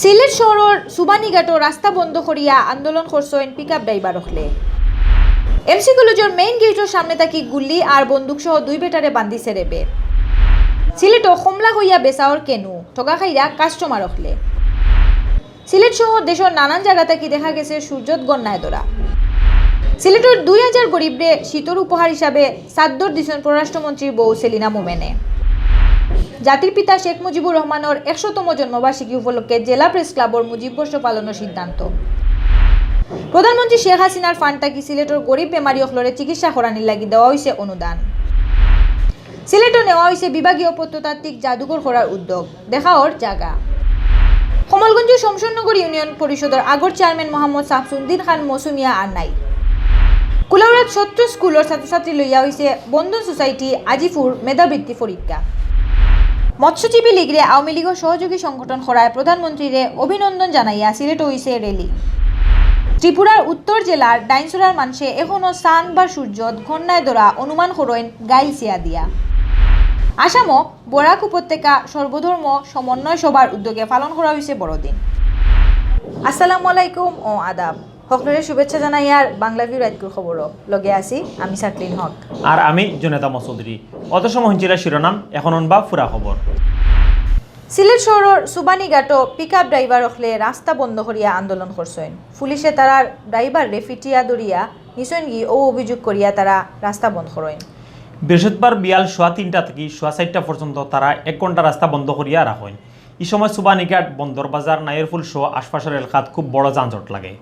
সিলেট শহরের সুবানীঘাটও রাস্তা বন্ধ করিয়া আন্দোলন করছেন পিকআপ ড্রাইভার হলে। এমসি কলেজের মেইন গেটের সামনে থাকি গুল্লি আর বন্দুক সহ দুই বেটারে বান্ধিছে রেবে। সিলেটও কমলা হইয়া বেচাওর কেনু ঠগা খাইরা কাস্টমার হলে। সিলেট সহ দেশের নানান জায়গা থেকে দেখা গেছে সূর্যত গন্যায় ধরা। সিলেটের 2000 গরিবরে শীতর উপহার হিসাবে চাদর দিছেন পররাষ্ট্রমন্ত্রী বউ সেলিনা মোমেনে। জাতির পিতা শেখ মুজিবুর রহমানের 100তম জন্মবার্ষিকী উপলক্ষে জেলা প্রেস ক্লাবর মুজিব বর্ষ পালনের সিদ্ধান্ত। প্রধানমন্ত্রী শেখ হাসিনার ফান্ড থাকি সিলেটের গরিব বেমারি হলরে চিকিৎসা করানির লাগি দেওয়া হয়েছে অনুদান। সিলেটও নেওয়া হয়েছে বিভাগীয় প্রত্নতাত্ত্বিক জাদুঘর করার উদ্যোগ, দেখা ওর জায়গা। কমলগঞ্জের শমশাননগর ইউনিয়ন পরিষদের আগর চেয়ারম্যান মোহাম্মদ শামসুদ্দিন খান মৌসুমিয়া আর নাই। কুলাউড়াত 70 স্কুলের ছাত্রছাত্রী লইয়া হয়েছে বন্ধন সোসাইটি আজিফুর মেধাবৃত্তি পরীক্ষা। মৎস্যজীবী লীগরে আওয়ামী লীগের সহযোগী সংগঠন করায় প্রধানমন্ত্রীরে অভিনন্দন জানাইয়া সিলেট হইছে রেলি। ত্রিপুরার উত্তর জেলার ডাইনসুরার মানুষে এখনও সান বা সূর্যত ঘন্যায় ধরা অনুমান করেন গাইল সিয়া দিয়া। আসামও বরাক উপত্যকা সর্বধর্ম সমন্বয় সভার উদ্যোগে পালন করা হয়েছে বড়দিন। আসসালামু আলাইকুম ও আদাব, সকলরে শুভেচ্ছা জানাই। আর বাংলাভিউ রাইতকুর খবর লগে আছি আমি সাকলিন হক আর আমি জনেতা মসুদরি। অত সময় হঞ্চিলা শিরোনাম, এখন অনবা ফুরা খবর। সিলেট শহরের সুবানীঘাটও পিকআপ ড্রাইভার হলে রাস্তা বন্ধ করিয়া আন্দোলন করছেন। পুলিশে তারার ড্রাইভারে ফিটিয়া দরিয়া নিচন গিয়ে ও অভিযোগ করিয়া তারা রাস্তা বন্ধ করেন। বৃহস্পতিবার বিয়াল 3:30 থেকে 4:30 পর্যন্ত তারা 1 ঘন্টা রাস্তা বন্ধ করিয়া রাখেন। এই সময় সুবানীঘাট, বন্দর বাজার, নাইরফুল সহ আশপাশের এলাকাত খুব বড় যানজট লাগে।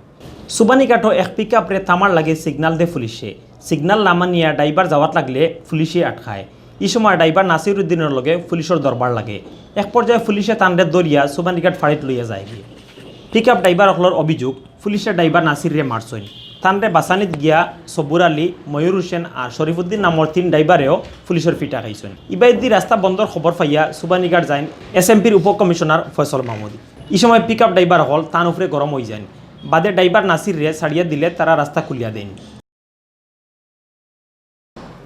সুবানীঘাটও এক পিকআপরে থামার লাগে সিগনাল দে পুলিশে। সিগনাল না মানিয়া ড্রাইভার যাওয়ার লাগলে পুলিশে আটকায়। এই সময় ড্রাইভার নাসির উদ্দিনের লগে পুলিশের দরবার লাগে। এক পর্যায়ে পুলিশে তান্ডে দরিয়া সুবানীঘাট ফাড়িত লইয়া যায়। পিকআপ ড্রাইভার হলর অভিযোগ পুলিশের ড্রাইভার নাসিরে মারছইন। তান্ডে বাসানিত গিয়া সবুর আলী, ময়ূর হোসেন আর শরীফুদ্দিন নামর 3 ড্রাইভারেও পুলিশের পিটা খাইছেন। ইবাইদি রাস্তা বন্ধর খবর পাইয়া সুবানীঘাট যাইন এসএমপির উপকমিশনার ফয়সল মাহমুদ। এই সময় পিকআপ ড্রাইভার হল তান উপরে গরম হয়ে যায়। বাদে ড্রাইভার নাসিরে ছাড়িয়ে দিলে তারা রাস্তা খুলিয়া দেন।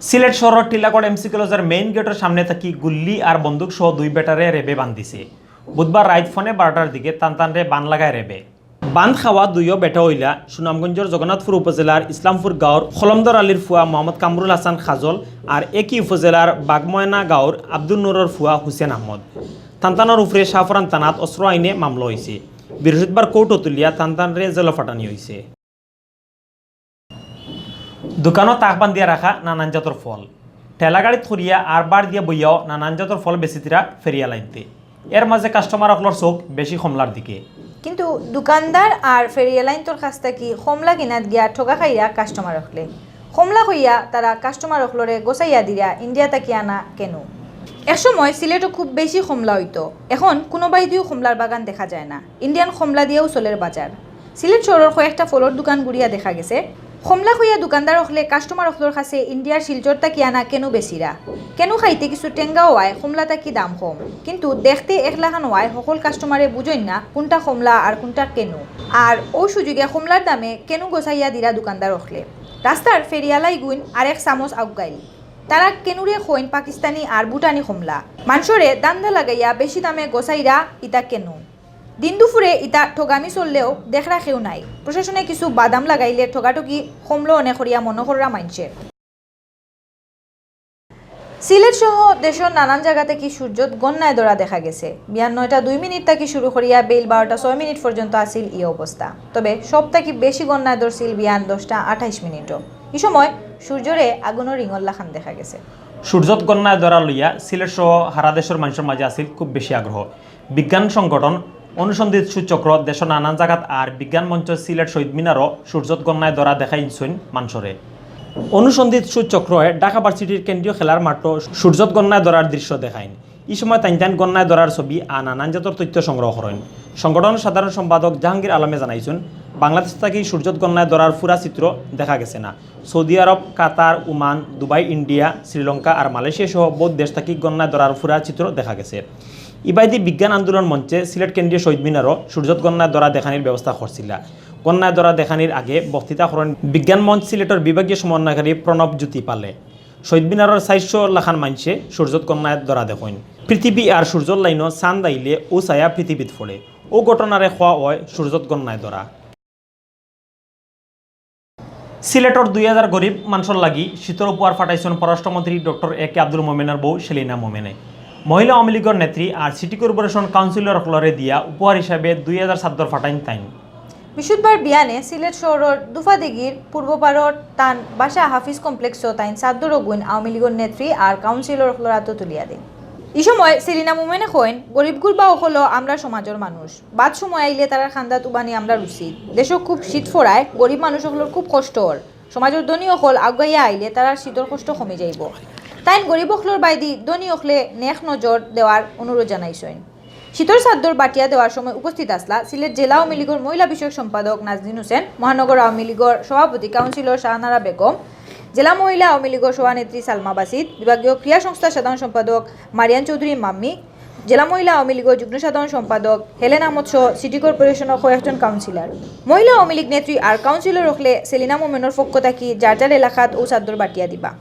সিলেট শহরের টিলাগড় এমসি কলেজের মেইন গেটের সামনে থাকি গুল্লি আর বন্দুক সহ দুই বেটারে রেবে বান্ধিছে। বুধবার রাত ফোনে 12টার দিকে টানটানরে বান লাগায় রেবে। বান্ধ খাওয়া দুইও বেটা হইলা সুনামগঞ্জের জগন্নাথপুর উপজেলার ইসলামপুর গাঁওর খলমদর আলীর ফুয়া মোহাম্মদ কামরুল হাসান খাজল আর একই উপজেলার বাগময়না গাঁওর আব্দুল নুরের ফুয়া হুসেন আহমদ। টানটানোর উপরে শাহফরান থানাত অস্ত্র আইনে মামলা হয়েছে। বৃহস্পতিবার কোর্টও তুলিয়া টানটানরে জেল ফাটানি হয়েছে। দোকানত তাক বান্ধিয়া রাখা নানান জাতর ফল, ঠেলাগাড়িত খরিয়া আর বার দিয়া বইয়াও নানান জাতর ফল বেচিতিরা ফেরিয়া লাইনতে। এর মাঝে কাস্টমার অকলর চোখ বেশি কমলার দিকে। কিন্তু দোকানদার আর ফেরিয়া লাইনটোর কাছ থেকে কমলা কিনাত গিয়া ঠগা খাইয়া কাস্টমার হলে। কমলা হইয়া তারা কাস্টমার অকলরে গোসাইয়া দিয়া ইন্ডিয়া তাকি আনা কেন। একসময় সিলেটও খুব বেশি কমলা হইতো, এখন কোনো বাইদিও কমলার বাগান দেখা যায় না। ইন্ডিয়ান কমলা দিয়েও চলের বাজার। সিলেট শহরের কয়েকটা ফলর দোকান গুড়িয়া দেখা গেছে। কমলা হইয়া দোকানদার হলে কাস্টমার অকলর কাছে ইন্ডিয়ার শিলচর তাকি আনা কেন বেশিরা। কেন খাইতে কিছু টেঙ্গাও হয়, কমলা তাকি দাম কম। কিন্তু দেখতে একলাখান হয়, সকল কাস্টমারে বুঝেন না কোনটা কমলা আর কোনটা কেন। আর ও সুযোগে কমলার দামে কেন গোসাইয়া দিরা দোকানদার হলে। রাস্তার ফেরিয়ালাই গুইন আর এক চামচ আউগাইল। তারা কেনুরে খইন পাকিস্তানি আর ভুটানি কমলা। মানুষরে দান্দা লাগাইয়া বেশি দামে গোসাইরা ইতা কেন। দিন দুপুরে ইতা ঠগামি চললেও দেখ রাখেও নাই। প্রশাসনে কিছু বাদাম লাগাইলে ঠগাঠগি কমলো অনেক করিয়া মনোহররা মানছে। সিলেট সহ দেশের নানান জায়গা থেকে সূর্যত গন্যায় ধরা দেখা গেছে। বিয়ান 9:02 থেকে শুরু করিয়া বেল 12:06 পর্যন্ত আসিল এই অবস্থা। তবে সব থেকে বেশি গন্যায় ধরছিল বিয়ান 10:28। এই সময় সূর্যরে আগুনের রিঙল্লা খান দেখা গেছে। সূর্যত গন্যায় ধরা লইয়া সিলেট সহ সারা দেশের মানুষের মাঝে আসিল খুব বেশি আগ্রহ। বিজ্ঞান সংগঠন অনুসন্ধিত সূচক্র দেশের নানান জায়গাত আর বিজ্ঞান মঞ্চ সিলেট শহীদ মিনারও সূর্যত গন্যায় ধরা দেখাইছেন মানুষরে। অনুসন্ধিত সূচক্রয়ে ঢাকা ভার্সিটির কেন্দ্রীয় খেলার মাঠও সূর্যত গন্যায় ধরার দৃশ্য দেখাইন। এই সময় তাইন গন্যায় ধরার ছবি আর নানান জাতর তথ্য সংগ্রহ করেন। সংগঠনের সাধারণ সম্পাদক জাহাঙ্গীর আলমে জানাইছেন, বাংলাদেশ থেকে সূর্যত গন্যায় ধরার পুরা চিত্র দেখা গেছে না। সৌদি আরব, কাতার, ওমান, দুবাই, ইন্ডিয়া, শ্রীলঙ্কা আর মালয়েশিয়া সহ বহু দেশ থেকে গন্যায় ধরার পুরা চিত্র দেখা গেছে। ইবাইদি বিজ্ঞান আন্দোলন মঞ্চে সিলেট কেন্দ্রীয় শহীদ মিনারও সূর্যত গন্যায় ধরা দেখানির ব্যবস্থা করছিল। গন্যায় ধরা দেখানির আগে বক্তৃতা করেন বিজ্ঞান মঞ্চ সিলেটের বিভাগীয় সমন্বয়কারী প্রণব জ্যোতি পালে। শহীদ মিনারের 400 লাখান মানুষে সূর্যত গন্যায় ধরা দেখেন। পৃথিবী আর সূর্যর লাইনও চাঁদ আইলে ও ছায়া পৃথিবীত পড়ে। ও ঘটনারে খোয়া হয় সূর্যত গণনায় ধরা। সিলেটর 2000 গরিব মানুষের লাগি শীতর উপহার ফাটাইছেন পররাষ্ট্রমন্ত্রী ডক্টর এ কে আব্দুল মোমেনের বউ সেলিনা মোমেনে। মহিলা আওয়ামী লীগের নেত্রী আর সিটি কর্পোরেশন কাউন্সিলর হলরে দিয়া উপহার হিসাবে 2000 চাদর ফাটাইন তাইন। বৃহস্পতিবার বিয়ানে সিলেট শহরের দুফাদিগির পূর্বপাড়র তান বাসা হাফিজ কমপ্লেক্সও তাইন চাদর গুণ আওয়ামী লীগের নেত্রী আর কাউন্সিলর হলরাতো তুলিয়া দেন। এই সময় সেলিনা মোমেনে কইন গরিবগুল বা হলো আমরা সমাজের মানুষ, বাদ সময় আইলে তারা খান্দা তুবানি আমরা উচিত। দেশও খুব শীত ফোড়ায়, গরিব মানুষ হলোর খুব কষ্ট হর, সমাজের ধনী হল আগাইয়া আইলে তারা শীতর কষ্ট কমে যাইব। তাই গরিব হলর বাইদি ধনী হলে নেক নজর দেওয়ার অনুরোধ জানাইছেন। শীতর চাদর বাটিয়া দেওয়ার সময় উপস্থিত আসলা সিলেট জেলা আওয়ামী লীগের মহিলা বিষয়ক সম্পাদক নাজনীন হোসেন, মহানগর আওয়ামী লীগের সভাপতি কাউন্সিলর শাহনারা বেগম, জেলা মহিলা আওয়ামী লীগের সভানেত্রী সালমা বাসিদ, বিভাগীয় ক্রীড়া সংস্থার সাধারণ সম্পাদক মারিয়ান চৌধুরী মাম্মি, জেলা মহিলা আওয়ামী লীগের যুগ্ম সাধারণ সম্পাদক হেলেন আহমদ সহ সিটি কর্পোরেশনের কয়েকজন কাউন্সিলর। মহিলা আওয়ামী লীগ নেত্রী আর কাউন্সিলর রখলে সেলিনা মোমেনের পক্ষ থাকি যার যার এলাকাত ও চাদর বাটিয়া দিবা।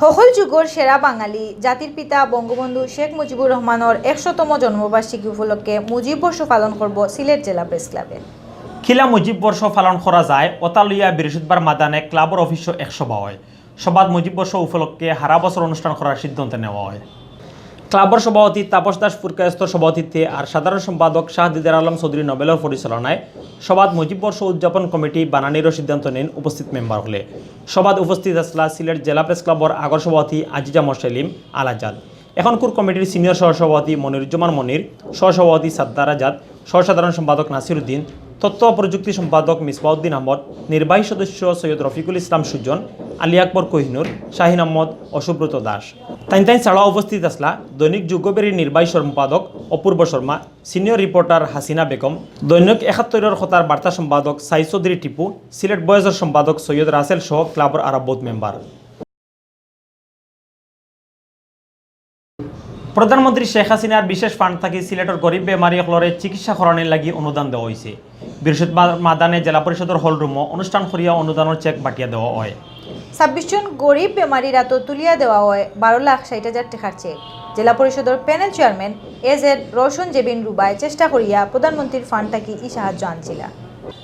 সকল যুগর সেরা বাঙালি জাতির পিতা বঙ্গবন্ধু শেখ মুজিবুর রহমানের 100তম জন্মবার্ষিকী উপলক্ষে মুজিব বর্ষ পালন করব সিলেট জেলা প্রেস ক্লাবে। খিলা মুজিব বর্ষ পালন করা যায় ওতালইয়া বৃহস্পতিবার মাদানে ক্লাবর অফিস 100 সভা হয়। সভাত মুজিব বর্ষ উপলক্ষে হারা বছর অনুষ্ঠান করার সিদ্ধান্ত নেওয়া হয়। ক্লাবর সভাপতি তাপস দাস ফুরকায়স্তর সভাপতিত্বে আর সাধারণ সম্পাদক শাহ দিদার আলম চৌধুরী নোবেলের পরিচালনায় সভাত মুজিব বর্ষ উদযাপন কমিটি বানানিরও সিদ্ধান্ত নেন উপস্থিত মেম্বার হলে। সভাত উপস্থিত আসলা সিলেট জেলা প্রেস ক্লাবর আগর সভাপতি আজিজা মোরসেলিম আল আজাদ, এখনকার কমিটির সিনিয়র সহসভাপতি মনিরুজ্জামান মনির, সহসভাপতি সাদ্দার আজাদ, সহসাধারণ সম্পাদক নাসির উদ্দিন, তথ্য প্রযুক্তি সম্পাদক মিসবাউদ্দিন আহমদ, নির্বাহী সদস্য সৈয়দ রফিকুল ইসলাম সুজন, আলী আকবর কোহিনুর, শাহিন আহমদ, অশুব্রত দাস। তাইন ছাড়া উপস্থিত আসলা দৈনিক যুগবেরীর নির্বাহী সম্পাদক অপূর্ব শর্মা, সিনিয়র রিপোর্টার হাসিনা বেগম, দৈনিক 71 খতার বার্তা সম্পাদক সাই চৌধুরী টিপু, সিলেট বয়েজের সম্পাদক সৈয়দ রাসেল সহ ক্লাবর আরব বোর্ড মেম্বার। প্রধানমন্ত্রী শেখ হাসিনার বিশেষ ফান্ড থাকি সিলেটের গরিব বেমারি হলরে চিকিৎসা করানোর লাগি অনুদান দেওয়া হয়েছে। বৃহস্পতিবার মাদানে জেলা পরিষদের হল রুমও অনুষ্ঠান করিয়া অনুদানের চেক বাটিয়া দেওয়া হয়। 26 জন গরিব বেমারিরা তো তুলিয়া দেওয়া হয় 12,60,000 টাকার চেক। জেলা পরিষদের panel chairman AZ Roshan Jebin Rubai চেষ্টা করিয়া প্রধানমন্ত্রীর ফান্ড থাকি এই সাহায্য আনছিলা।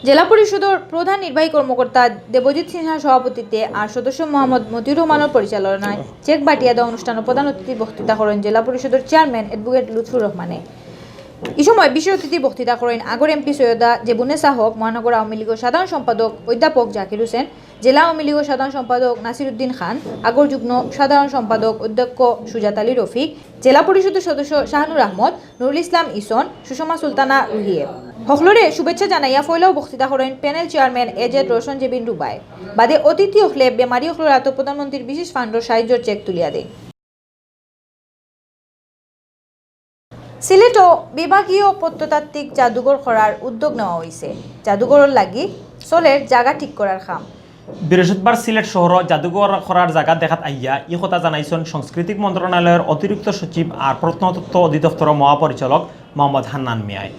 জেলা পরিষদের প্রধান নির্বাহী কর্মকর্তা দেবজিৎ সিনহার সভাপতিত্বে আর সদস্য মোহাম্মদ মতিউর রহমানের পরিচালনায় চেক বাটিয়া দেওয়া অনুষ্ঠানে প্রধান অতিথি বক্তৃতা করেন জেলা পরিষদের চেয়ারম্যান অ্যাডভোকেট লুৎফুর রহমানে। এই সময় বিশেষ অতিথি বক্তৃতা করেন আগর এমপি সৈয়দা জেবুনেসা হক, মহানগর আওয়ামী লীগের সাধারণ সম্পাদক অধ্যাপক জাকির হোসেন, জেলা আওয়ামী লীগের সাধারণ সম্পাদক নাসির উদ্দিন খান, আগর যুগ্ম সাধারণ সম্পাদক অধ্যক্ষ সুজাত আলী রফিক, জেলা পরিষদের সদস্য শাহানুর আহমদ, নুরুল ইসলাম ইসন, সুষমা সুলতানা রুহিয়ে। হকলরে শুভেচ্ছা জানাইয়া ফয়লাও বক্তৃতা করেন panel chairman AZ Roshan Jebin Rubai. বাদে অতিথি হকলে বেমারি হকলের আত প্রধানমন্ত্রীর বিশেষ ফান্ডর সাহায্যের চেক তুলিয়া দেয়। সিলেটও বিভাগীয় প্রত্নতাত্ত্বিক জাদুঘর করার উদ্যোগ নেওয়া হয়েছে। জাদুঘরের লাগি চলের জায়গা ঠিক করার কাম। বৃহস্পতিবার সিলেট শহর জাদুঘর করার জায়গা দেখাত আইয়া ই কথা জানাইছেন সাংস্কৃতিক মন্ত্রণালয়ের অতিরিক্ত সচিব আর প্রত্নতত্ত্ব অধিদপ্তরের মহাপরিচালক মোহাম্মদ হান্নান মিয়াই।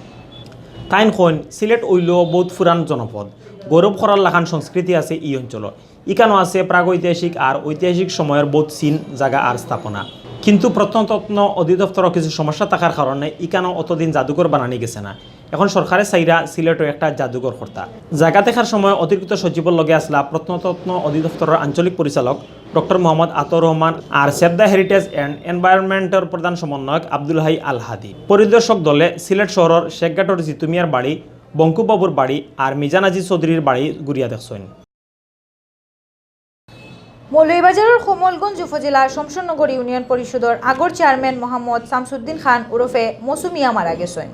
তাইন কইন সিলেট ওইল বহুত ফুরান জনপদ, গৌরব করার লাখান সংস্কৃতি আছে এই অঞ্চল। ইকানো আছে প্রাগৈতিহাসিক আর ঐতিহাসিক সময়ের বহুত চিন জায়গা আর স্থাপনা। কিন্তু প্রত্নতত্ত্ব অধিদপ্তরের কিছু সমস্যা থাকার কারণে ইকানো অতদিন জাদুঘর বানানি গেছে না। এখন সরকারের চাইরা সিলেটও একটা জাদুঘর কর্তা। জায়গা দেখার সময় অতিরিক্ত সচিবের লগে আসলা প্রত্নতত্ত্ব অধিদপ্তরের আঞ্চলিক পরিচালক ডক্টর মোহাম্মদ আতর রহমান আর সেভ দ্য হেরিটেজ অ্যান্ড এনভায়রনমেন্টের প্রধান সমন্বয়ক আব্দুল হাই আল হাদি। পরিদর্শক দলে সিলেট শহরের শেখঘাটর জিতুমিয়ার বাড়ি, বঙ্কুবাবুর বাড়ি আর মিজানাজি চৌধুরীর বাড়ি ঘুরিয়া দেখছেন। মৌলভীবাজারের কোমলগঞ্জ উপজেলার শমশনগর ইউনিয়ন পরিষদের আগর চেয়ারম্যান মোহাম্মদ শামসুদ্দিন খান ওরফে মৌসুমিয়া মারা গেছেন।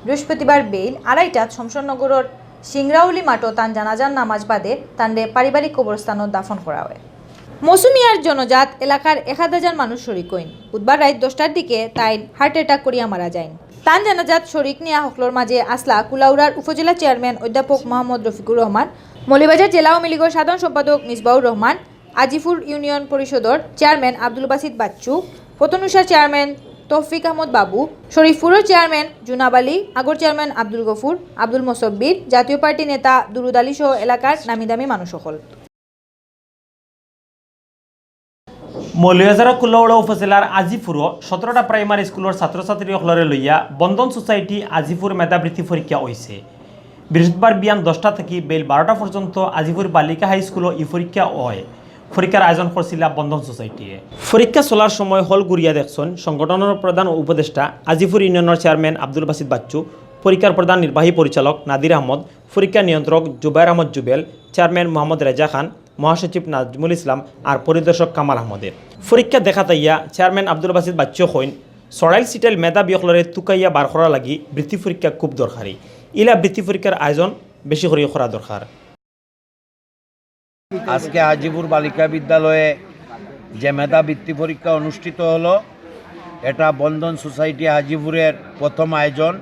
বৃহস্পতিবার বেইল 2:30টাত শমশনগরের সিংরাউলি মাঠও তান জানাজার নামাজ বাদে তান্ডে পারিবারিক কবরস্থানত দাফন করা হয়। মৌসুমিয়ার জনজাত এলাকার 1000 মানুষ শরিক হইন। বুধবার রাত 10টার দিকে তাই হার্ট অ্যাটাক করিয়া মারা যায়। তান জানাজাত শরিক নিয়া হকলোর মাঝে আসলা কুলাউড়ার উপজেলা চেয়ারম্যান অধ্যাপক মোহাম্মদ রফিকুর রহমান, মৌলভীবাজার জেলা আওয়ামী লীগের সাধারণ সম্পাদক মিসবাউর রহমান, আজিফুর ইউনিয়ন পরিষদের chairman Abdul Basit Bachchu, পতনুষার chairman তৌফিক আহমদ বাবু, শরীফপুরের চেয়ারম্যান জুনাব আলী, আগর চেয়ারম্যান আব্দুল গফুর, আব্দুল মোসব্বির, জাতীয় পার্টি নেতা দুরুদ আলী সহ এলাকার নামিদামি মানুষ সকল। মৌলভীবাজার কুলৌড়া উপজেলার আজিপুর 17টা প্রাইমারি স্কুলের ছাত্রছাত্রীসকলরে লইয়া বন্ধন সোসাইটি আজিপুর মেধাবৃত্তি পরীক্ষা হয়েছে। বৃহস্পতিবার বিয়ান 10টা থেকে বেল 12টা পর্যন্ত আজিপুর বালিকা হাই স্কুলও ই পরীক্ষা হয়। পরীক্ষার আয়োজন করছিল বন্ধন সোসাইটিয়ে। পরীক্ষা চলার সময় হল ঘুরিয়া দেখছেন সংগঠনের প্রধান উপদেষ্টা আজিপুর ইউনিয়নের চেয়ারম্যান আব্দুল বাসিদ বাচ্চু, পরীক্ষার প্রধান নির্বাহী পরিচালক নাদির আহমদ, পরীক্ষা নিয়ন্ত্রক জুবাইর আহমদ জুবেল, চেয়ারম্যান মোহাম্মদ রেজা খান, মহাসচিব নাজমুল ইসলাম আর পরিদর্শক কামাল আহমদের। পরীক্ষা দেখা তাইয়া chairman Abdul Basit Bachchu coin Sarail সিটেল মেধাবীসকলরে তুকাইয়া বার করা লাগি বৃত্তি পরীক্ষা খুব দরকারি। ইলা বৃত্তি পরীক্ষার আয়োজন বেশি করে করা দরকার। আজকে আজিপুর বালিকা বিদ্যালয়ে যে মেধাবৃত্তি পরীক্ষা অনুষ্ঠিত হলো, এটা বন্ধন সোসাইটি আজিপুরের প্রথম আয়োজন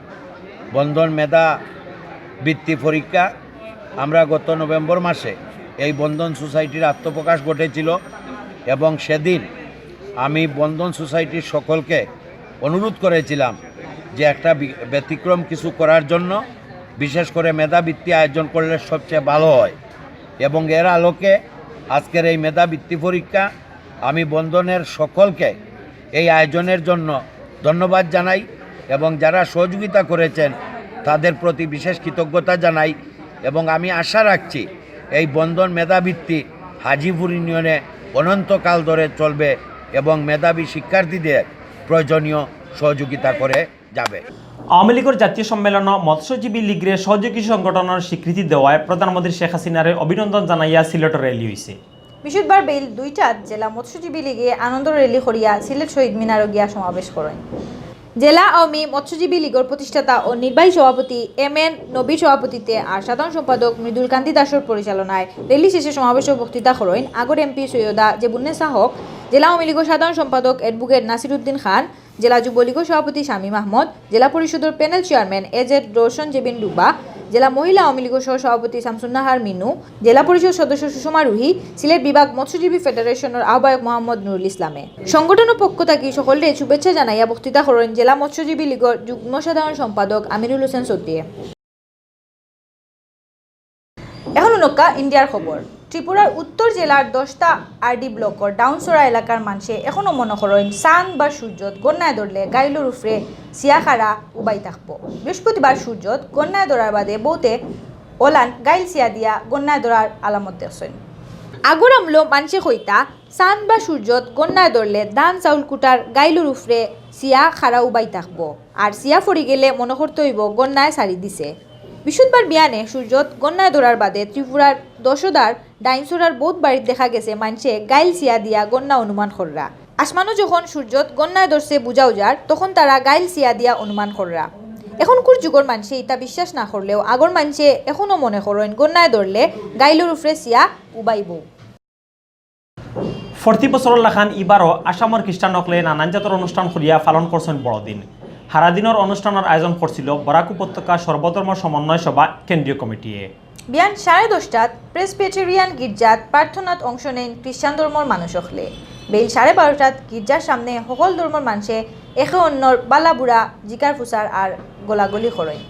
বন্ধন মেধাবৃত্তি পরীক্ষা। আমরা গত নভেম্বর মাসে এই বন্ধন সোসাইটির আত্মপ্রকাশ ঘটেছিল এবং সেদিন আমি বন্ধন সোসাইটির সকলকে অনুরোধ করেছিলাম যে একটা ব্যতিক্রম কিছু করার জন্য, বিশেষ করে মেধাবৃত্তি আয়োজন করলে সবচেয়ে ভালো হয়। এবং এর আলোকে আজকের এই মেধাবৃত্তি পরীক্ষা, আমি বন্ধনের সকলকে এই আয়োজনের জন্য ধন্যবাদ জানাই এবং যারা সহযোগিতা করেছেন তাদের প্রতি বিশেষ কৃতজ্ঞতা জানাই। এবং আমি আশা রাখছি এই বন্ধন মেধাবৃত্তি হাজিপুর ইউনিয়নে অনন্তকাল ধরে চলবে এবং মেধাবী শিক্ষার্থীদের প্রয়োজনীয় সহযোগিতা করে যাবে। আওয়ামী লীগের জাতীয় সম্মেলন মৎস্যজীবী লীগের সহযোগী সংগঠনের স্বীকৃতি দেওয়ায় প্রধানমন্ত্রী শেখ হাসিনারে অভিনন্দন জানাইয়া সিলেটর র্যালি হয়েছে। বৃহস্পতিবার বেল 2টাত জেলা মৎস্যজীবী লীগে আনন্দ র্যালি করিয়া সিলেট শহীদ মিনারও গিয়া সমাবেশ করেন। জেলা আওয়ামী মৎস্যজীবী লীগের প্রতিষ্ঠাতা ও নির্বাহী সভাপতি এম.এন. নবীর সভাপতিত্বে আর সাধারণ সম্পাদক মৃদুল কান্তি দাসের পরিচালনায় র্যালি শেষে সমাবেশে বক্তৃতা করেন আগর এমপি সৈয়দা জেবুন্নেসা হক, জেলা আওয়ামী লীগের সাধারণ সম্পাদক অ্যাডভোকেট নাসির উদ্দিন খান, জেলা যুবলীগের সভাপতি শামীম আহমদ, জেলা পরিষদের panel chairman AZ Roshan Jebin Duba, জেলা মহিলা আওয়ামী লীগের সহ সভাপতি শামসুন্নাহার মিনু, জেলা পরিষদ সদস্য সুষমা রুহি, সিলেট বিভাগ মৎস্যজীবী ফেডারেশনের আহ্বায়ক মোহাম্মদ নুরুল ইসলামে। সংগঠনের পক্ষ থেকে সকলকে শুভেচ্ছা জানাইয়া বক্তৃতা করেন জেলা মৎস্যজীবী লীগের যুগ্ম সাধারণ সম্পাদক আমিরুল হোসেন সদ্দিয়ে। এখন নক্কা ইন্ডিয়ার খবর। ত্রিপুরার উত্তর জেলার 10টা আরডি ব্লকর ডাউনসরা এলাকার মানুষে এখনও মনে করেন চাঁদ বা সূর্যত গন্যায় ধরলে গাইলোর উফরে সিয়াখারা উবাই থাকবো। বৃহস্পতিবার সূর্যত গন্যায় ধরার বাদে বহুতে ওলান গাইল সিয়া দিয়া গন্যায় ধরার আলামত দেখছেন। আগর আমলো মানুষে কইতা চাঁদ বা সূর্যত গন্যায় ধরলে ধান চাউল কুটার গাইলোর উফরে সিয়া খারা উবাই থাকবো, আর সিয়া ফরি গেলে মনে করতে হইব গন্যায় সারি দিছে। বৃহস্পতিবার বিয়ানে সূর্যত গন্যায় ধরার বাদে ত্রিপুরার দশদার ডাইনসোরার বহুত বাড়িত দেখা গেছে মানুষে গাইল সিয়া দিয়া গন্যা অনুমান কররা। আসমানও যখন সূর্যত গন্যায় ধরছে বুঝাও যার, তখন তারা গাইল সিয়া দিয়া অনুমান কররা। এখনকার যুগর মানুষে ইটা বিশ্বাস না করলেও আগর মানুষে এখনও মনে করেন গন্যায় ধরলে গাইলোর উফরে সিয়া উবাইব। 40 বছরের লাখান এবারও আসামের খ্রিস্টানসকলে নানান জাতের অনুষ্ঠান করিয়া পালন করছেন বড়দিন। হারাদিনের অনুষ্ঠানের আয়োজন করছিল বরাক উপত্যকা সর্বধর্ম সমন্বয় সভা কেন্দ্রীয় কমিটিয়ে। বিয়ান 10:30টাত প্রেসবিটেরিয়ান গির্জাত প্রার্থনাত অংশ নেন খ্রিস্টান ধর্মের মানুষ হলে। বেল 12:30টাত গির্জার সামনে সকল ধর্মের মানুষে একে অন্যর বালাবুড়া জিকার ফুসার আর গোলাগুলি করেন।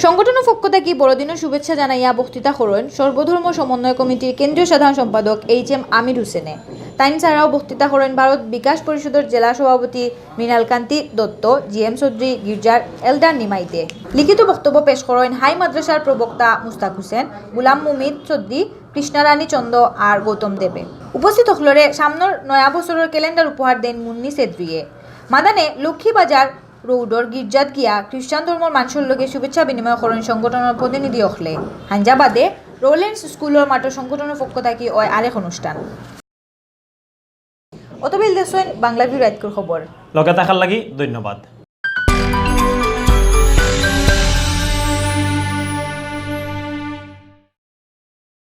সংগঠনের পক্ষ থেকে বড়দিনের শুভেচ্ছা জানাইয়া বক্তৃতা করেন সর্বধর্ম সমন্বয় কমিটির কেন্দ্রীয় সাধারণ সম্পাদক এইচ.এম. আমির হোসেনে। তাইন ছাড়াও বক্তৃতা করেন ভারত বিকাশ পরিষদের জেলা সভাপতি মৃণাল কান্তি দত্ত, জি.এম. চৌধুরী, গির্জার এলডার নিমাইতে। লিখিত বক্তব্য পেশ করেন হাই মাদ্রাসার প্রবক্তা মুস্তাক হোসেন, গুলাম মুমিদ চৌধুরী, কৃষ্ণারানী চন্দ আর গৌতম দেবে। উপস্থিত হলরে সামনের নয়া বছরের ক্যালেন্ডার উপহার দেন মুন্নি সেদ্রিয়ে। মাদানে লক্ষ্মীবাজার রৌডর গির্জাত গিয়া খ্রিস্টান ধর্মের মানুষের লগে শুভেচ্ছা বিনিময় করেন সংগঠনের প্রতিনিধি হলে। হাঞ্জাবাদে রোলেন্স স্কুলের মাঠের সংগঠনের পক্ষ থেকে ওই আরেক অনুষ্ঠান। অতবিল দেখছেন বাংলাভিউ রাইতকুর খবর। লগে থাকার লাগি ধন্যবাদ।